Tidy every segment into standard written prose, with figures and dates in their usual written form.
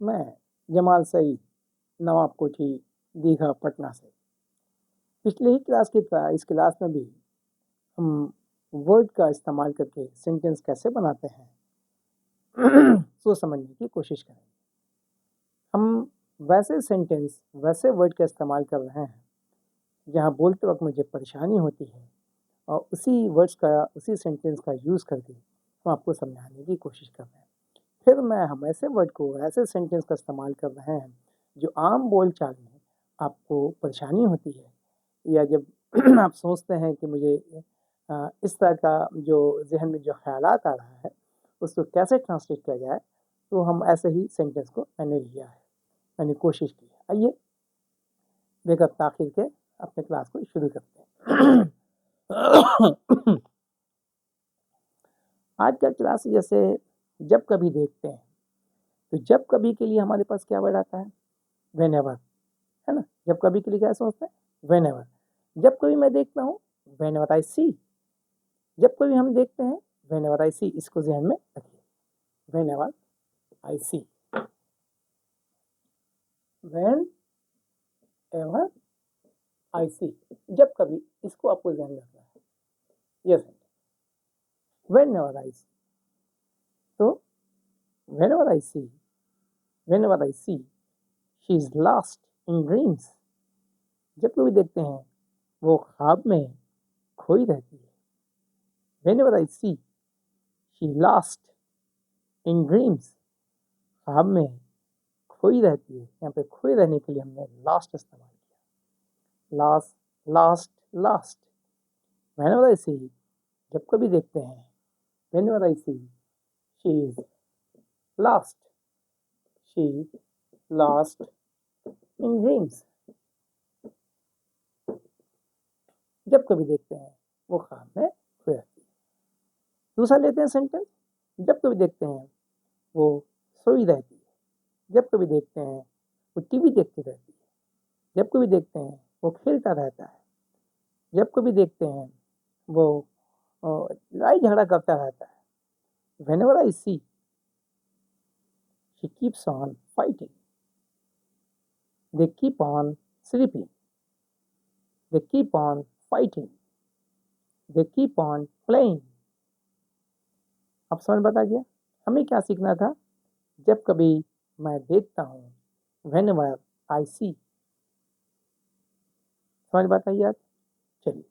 मैं जमाल सईद नवाब कोठी दीघा पटना से। पिछले ही क्लास की तरह इस क्लास में भी हम वर्ड का इस्तेमाल करके सेंटेंस कैसे बनाते हैं सोच समझने की कोशिश करें। हम वैसे सेंटेंस वैसे वर्ड का इस्तेमाल कर रहे हैं जहाँ बोलते वक्त मुझे परेशानी होती है और उसी वर्ड्स का उसी सेंटेंस का यूज़ करके हम आपको समझाने की कोशिश कर रहे हैं। फिर मैं हम ऐसे वर्ड को ऐसे सेंटेंस का इस्तेमाल कर रहे हैं जो आम बोलचाल में आपको परेशानी होती है, या जब आप सोचते हैं कि मुझे इस तरह का जो ज़हन में जो ख़यालात आ रहा है उसको कैसे ट्रांसलेट किया जाए, तो हम ऐसे ही सेंटेंस को मैंने लिया है, मैंने कोशिश की है। आइए बेगैर ताख़ीर के अपने क्लास को शुरू करते हैं। आज का क्लास जैसे जब कभी देखते हैं, तो जब कभी के लिए हमारे पास क्या वर्ड आता है? व्हेनेवर, है ना। जब कभी के लिए क्या सोचते हैं? व्हेनेवर। जब कभी मैं देखता हूँ, व्हेनेवर आई सी। जब कभी हम देखते हैं, व्हेनेवर आई सी। इसको ध्यान में रखिए, whenever I see, when ever I see. जब कभी, इसको आपको ध्यान में रखना है। Yes, whenever I see. तो whenever I see, whenever I see she is lost in dreams. जब कभी देखते हैं वो ख्वाब में खोई रहती है। Whenever I see she lost in dreams, ख्वाब में खोई रहती है। यहाँ पे खोई रहने के लिए हमने लास्ट इस्तेमाल किया। Last, last, last. Whenever I see, जब कभी देखते हैं, whenever I see she is last, she last in dreams. जब कभी देखते हैं वो ख्वाब में खोई रहती है। दूसरा लेते हैं सेंटेंस, जब कभी देखते हैं वो सोई रहती है। जब कभी देखते हैं वो टीवी देखती रहती है। जब कभी देखते हैं वो खेलता रहता है। जब कभी देखते हैं वो लड़ाई झगड़ा करता रहता है। Whenever I see, she keeps on fighting. They keep on sleeping. They keep on fighting. They keep on playing. अब समझ बता गया हमें क्या सीखना था? जब कभी मैं देखता हूँ, Whenever I see, समझ बताइए आज। चलिए,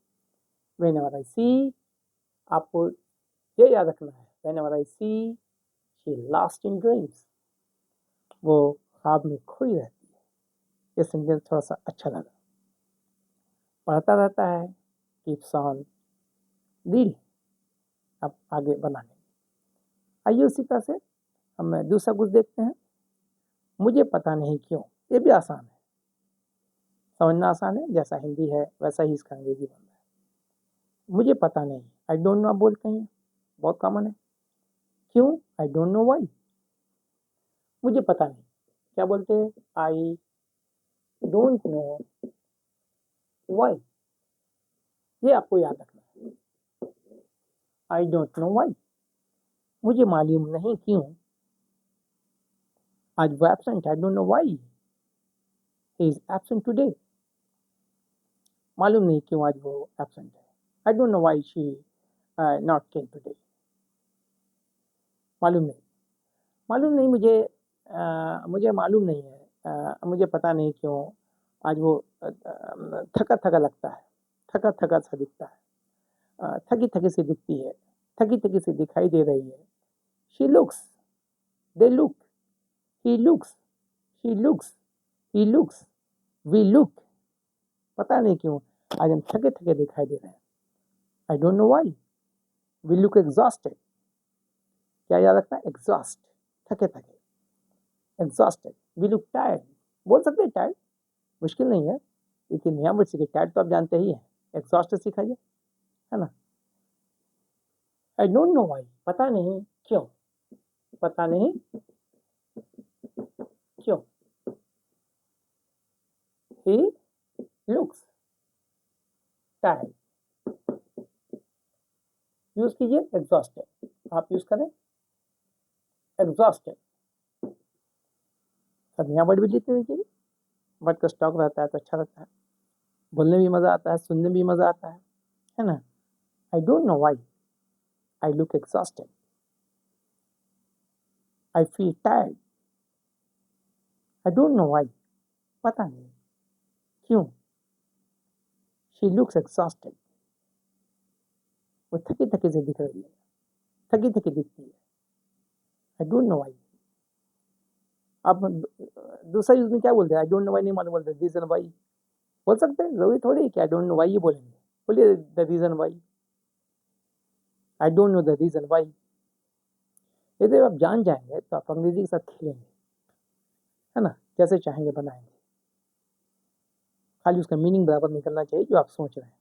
Whenever I see, आपको ये याद रखना है। Whenever I see, she lost in dreams. वो ख्वाब में खोई रहती है। ये सेंटेंस थोड़ा सा अच्छा लगा। पढ़ता रहता है, कीप्स ऑन रीडिंग। अब आगे बनाने, आइए उसी तरह से हम दूसरा कुछ देखते हैं। मुझे पता नहीं क्यों, ये भी आसान है, समझना आसान है। जैसा हिंदी है वैसा ही इसका अंग्रेजी बन रहा है। मुझे पता नहीं, आई डोंट नो आप बोलते हैं, बहुत कॉमन है। क्यों? आई डोंट नो वाई। मुझे पता नहीं, क्या बोलते हैं? I don't know Y. ये आपको याद रखना है, आई डोंट नो वाई। मुझे मालूम नहीं क्यों आज वो absent, I don't know why he is absent today. मालूम नहीं क्यों आज वो एब्सेंट है। आई don't know why she not came today. मालूम नहीं, मालूम नहीं मुझे, मुझे मालूम नहीं है, मुझे पता नहीं क्यों आज वो थका थका लगता है, थका थका सा दिखता है, थकी थकी सी दिखती है, थकी थकी सी दिखाई दे रही है। She looks, they look, he looks, she looks, he looks, we look. पता नहीं क्यों आज हम थके थके दिखाई दे रहे हैं। I don't know why we look exhausted. क्या याद रखना? एग्जॉस्ट, थके थके, एग्जॉस्टेड। वी लुक टायर्ड, बोल सकते हैं टायर्ड, मुश्किल नहीं है, लेकिन यहाँ वर्ड सीखे। टायर्ड तो आप जानते ही हैं, एग्जॉस्ट सिखाइए, है ना। आई डोंट नो वाई, पता नहीं क्यों, पता नहीं क्यों। He looks tired. यूज कीजिए एग्जॉस्टेड, आप यूज करें एग्जॉस्टेड। सब नया वर्ड भी लेते देखिए, वर्ड का स्टॉक रहता है तो अच्छा रहता है, बोलने भी मज़ा आता है, सुनने भी मज़ा आता है ना। आई don't know Y I look exhausted, I feel tired, I don't know Y, पता नहीं क्यों, शी लुक्स एग्जॉस्टेड, वो थकी थकी से दिख रही है, थकी थकी दिखती है, आई डोंट नो वाई। आप दूसरा यूज में क्या बोलते हैं, आई डोंट नो वाई नहीं मालूम बोलते, रीजन वाई बोल सकते हैं, जरूरी थोड़ी है कि आई डोंट नो वाई ये बोलेंगे, बोलिए the reason why, I don't know the reason why. यदि आप जान जाएंगे तो आप अंग्रेजी के साथ खेलेंगे, है ना, जैसे चाहेंगे बनाएंगे, खाली उसका मीनिंग बराबर निकलना चाहिए जो आप सोच रहे हैं।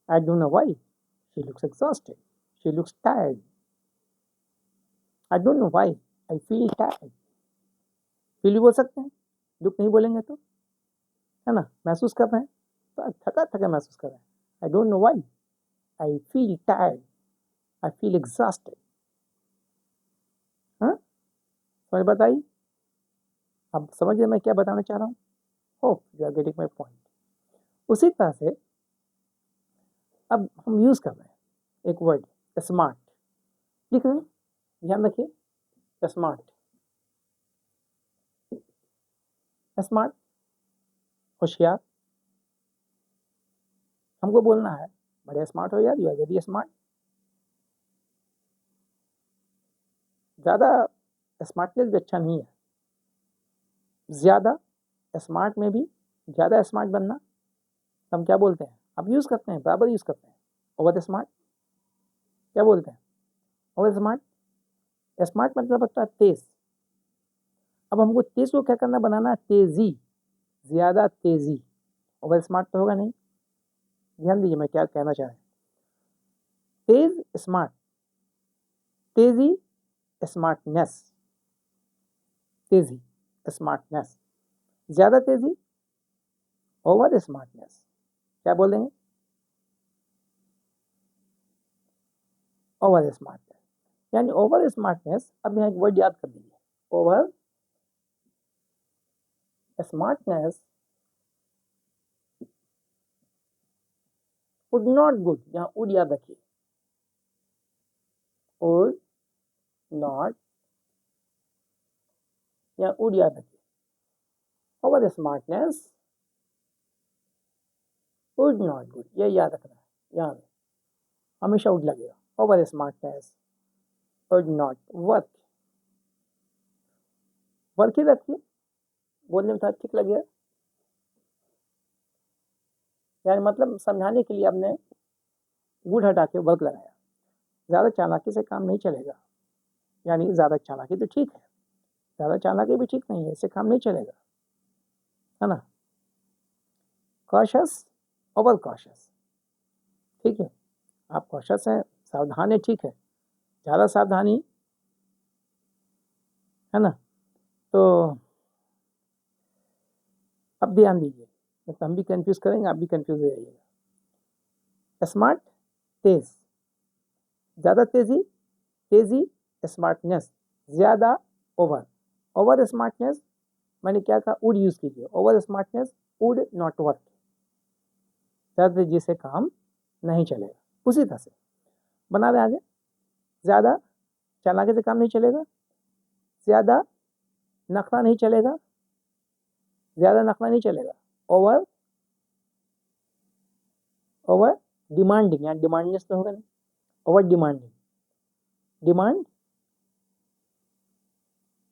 I don't know why she looks exhausted, she looks tired, I don't know Y I feel tired, feel भी बोल सकते हैं, लुक नहीं बोलेंगे तो, है ना, महसूस कर रहे हैं तो थका थका महसूस कर रहे हैं, I don't know Y I feel tired, I feel exhausted. हाँ, समझ बताइए, अब समझ गए मैं क्या बताना चाह रहा हूँ, hope you are getting my point. उसी तरह से अब हम यूज कर रहे हैं एक वर्ड स्मार्ट, लिख रहे हैं, ध्यान रखिए स्मार्ट, स्मार्ट होशियार, हमको बोलना है बड़े स्मार्ट हो यार, यू आर वेरी स्मार्ट, ज़्यादा स्मार्टनेस भी अच्छा नहीं है, ज़्यादा स्मार्ट में भी ज़्यादा स्मार्ट बनना हम क्या बोलते हैं, अब यूज़ करते हैं, बराबर यूज़ करते हैं, ओवर स्मार्ट क्या बोलते हैं, ओवर स्मार्ट, स्मार्ट मतलब होता है तेज, अब हमको तेज को क्या करना, बनाना है तेजी, ज़्यादा तेजी, ओवर स्मार्ट तो होगा नहीं, ध्यान दीजिए मैं क्या कहना चाह रहा हूँ, तेज स्मार्ट, तेजी स्मार्टनेस, तेजी स्मार्टनेस, ज़्यादा तेजी ओवर स्मार्टनेस, क्या बोलेंगे, ओवर स्मार्टनेस, यानी ओवर स्मार्टनेस। अब यहाँ एक वर्ड याद कर लीजिए, over smartness would not good, यहाँ वुड याद रखिए, वुड नॉट, यहाँ वुड याद रखिए, over smartness would not good, ये याद रखना है, यहाँ हमेशा वुड लगेगा, over smartness would not work, work ही रखिए, बोलने में थोड़ा ठीक लगेगा, यानी मतलब समझाने के लिए आपने गुड हटा के वर्क लगाया, ज़्यादा चालाकी से काम नहीं चलेगा, यानी ज़्यादा चालाकी तो ठीक है, ज़्यादा चालाकी भी ठीक नहीं है, इससे काम नहीं चलेगा, है ना, कॉशस ओवर कॉशस, ठीक है, आप कॉशस हैं, सावधान है, ठीक है, ज़्यादा सावधानी, है ना, तो अब ध्यान दीजिए, तो हम भी कंफ्यूज करेंगे, आप भी कंफ्यूज हो जाइएगा, स्मार्ट तेज, ज़्यादा तेजी, तेजी स्मार्टनेस, ज़्यादा ओवर, ओवर स्मार्टनेस मैंने क्या कहा, वुड यूज़ कीजिए, over smartness would not work, ज़्यादा तेजी से काम नहीं चलेगा, उसी तरह से बना रहे आगे, ज़्यादा चालाकी से काम नहीं चलेगा, ज़्यादा नखरा नहीं चलेगा, ज़्यादा नखरा नहीं चलेगा, ओवर, ओवर डिमांडिंग, यहाँ डिमांडनेस तो होगा नहीं, over demanding, demand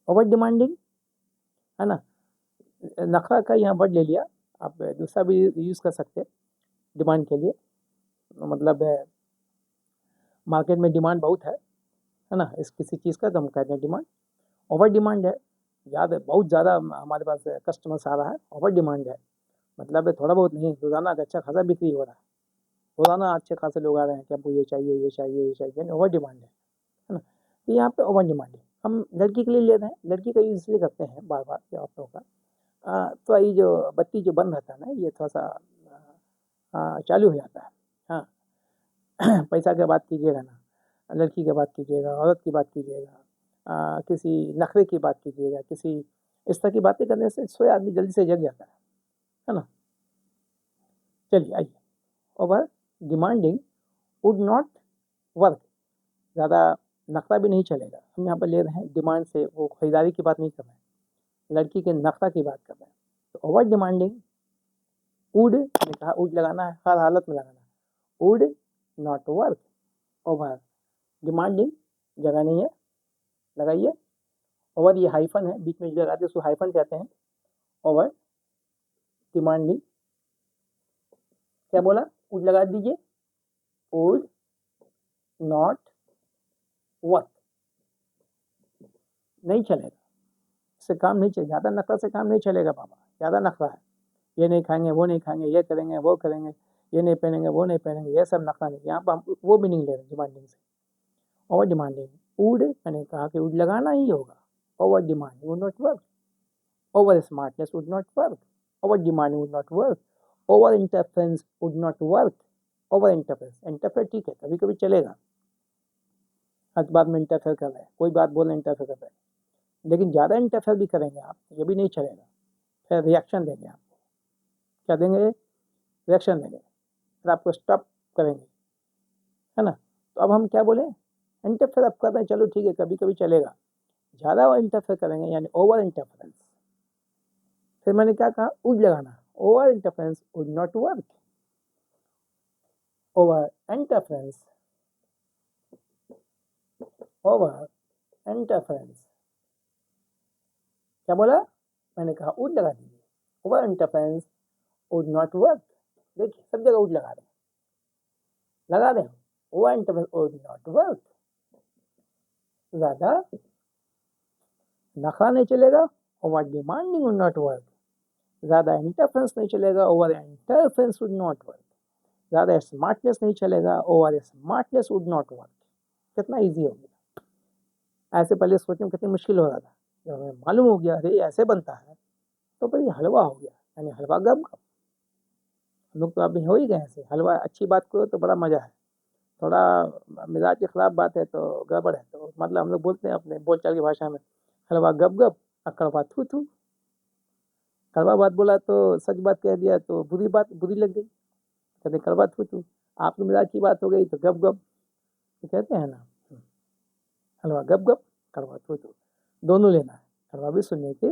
over demanding, है ना, नखरा का यहाँ वर्ड ले लिया, आप दूसरा भी यूज़ कर सकते हैं डिमांड के लिए, मतलब मार्केट में डिमांड बहुत है ना, इस किसी चीज़ का तो हम कहते हैं डिमांड, ओवर डिमांड है, याद है बहुत ज़्यादा हमारे पास कस्टमर्स आ रहा है, ओवर डिमांड है, मतलब थोड़ा बहुत नहीं, रोज़ाना अच्छा खासा बिक्री हो रहा है, रोज़ाना अच्छे खासे लोग आ रहे हैं कि हमको ये चाहिए ये चाहिए ये चाहिए, ओवर डिमांड है ना, तो यहाँ पे ओवर डिमांड है, हम लड़की के लिए ले रहे हैं, लड़की का यूज इसलिए करते हैं बार बार कि औरतों का, तो ये जो बत्ती जो बंद रहता है ना, ये थोड़ा सा चालू हो जाता है, हाँ पैसा की बात कीजिएगा ना, लड़की की बात कीजिएगा, औरत की बात कीजिएगा, किसी नखरे की बात कीजिएगा, किसी इस तरह की बातें करने से सोए आदमी जल्दी से जग जाता है ना। चलिए आइए, over demanding would not work, ज़्यादा नखरा भी नहीं चलेगा। हम यहाँ पर ले रहे हैं डिमांड से, वो खरीदारी की बात नहीं कर रहे हैं, लड़की के नखरा की बात कर रहे हैं। तो ओवर डिमांडिंग वुड, मैंने कहा वुड लगाना है, हर हालत में लगाना है, would not work. Over demanding जगह नहीं है, लगाइए। ओवर ये हाइफन है, बीच में जो लगाते हैं उसको हाइफन कहते हैं। ओवर डिमांडिंग, क्या बोला, वुड लगा दीजिए, वुड नॉट वर्क, नहीं चलेगा, इससे काम नहीं चलेगा, ज़्यादा नखरा से काम नहीं चलेगा बाबा, ज़्यादा नखरा है, ये नहीं खाएंगे, वो नहीं खाएंगे, ये करेंगे, वो करेंगे, ये नहीं पहनेंगे, वो नहीं पहनेंगे, ये सब नखरा नहीं। यहाँ पर हम वो भी नहीं ले रहे डिमांडिंग से। ओवर डिमांडिंग वुड, मैंने कहा कि वुड लगाना ही होगा। Over demanding would not work. Over smartness would not work. Over demanding would not work. Over interference would not work. Over interference, interfere ठीक है, कभी कभी चलेगा, हर बात में इंटरफेयर कर रहे हैं, कोई बात बोल रहे इंटरफेयर कर रहे हैं, लेकिन ज़्यादा इंटरफेयर भी करेंगे आप, ये भी नहीं चलेगा, फिर रिएक्शन देंगे आपको। क्या देंगे, रिएक्शन देंगे, फिर आपको स्टॉप करेंगे, है ना। तो अब हम क्या बोले, इंटरफेयर आप कर रहे हैं, चलो ठीक है, कभी कभी चलेगा, ज़्यादा इंटरफेयर करेंगे यानी ओवर इंटरफेरेंस, फिर मैंने क्या कहा, वुड लगाना, over interference would not work. Over interference, over interference, क्या बोला, मैंने कहा वुड लगा दीजिए, over interference would not work. देखिए सब जगह वुड लगा दें, over interference would not work, ज़्यादा नखरा नहीं चलेगा, over demanding would not work, ज़्यादा इंटरफेरेंस नहीं चलेगा, over interference would not work, ज़्यादा स्मार्टनेस नहीं चलेगा, over smartness would not work. कितना इजी हो गया, ऐसे पहले सोचने में कितनी मुश्किल हो रहा था, जब हमें मालूम हो गया अरे ऐसे बनता है, तो फिर ये हलवा हो गया, यानी हलवा गम गम। हम लोग तो अभी हो ही गए ऐसे, हलवा अच्छी बात करो तो बड़ा मज़ा है, थोड़ा मिजाज की खराब बात है तो गड़बड़ है, तो मतलब हम लोग बोलते हैं अपने बोलचाल की भाषा में, हलवा गप गप और कड़वा थू थू। कड़वा बात बोला तो सच बात कह दिया तो बुरी बात बुरी लग गई, कहते कड़वा थू थू। आपके मिजाज की बात हो गई तो गप गप, तो कहते हैं ना, हलवा गप गप, कड़वा थू थू, दोनों लेना है, कड़वा भी सुनने की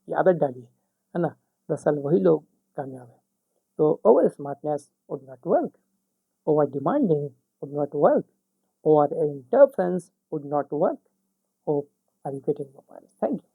आदत डालिए, है ना, दरअसल वही लोग कामयाब है। तो over smartness would not work, over demanding would not work, over interference would not work. Hope are you getting your point. Thank you.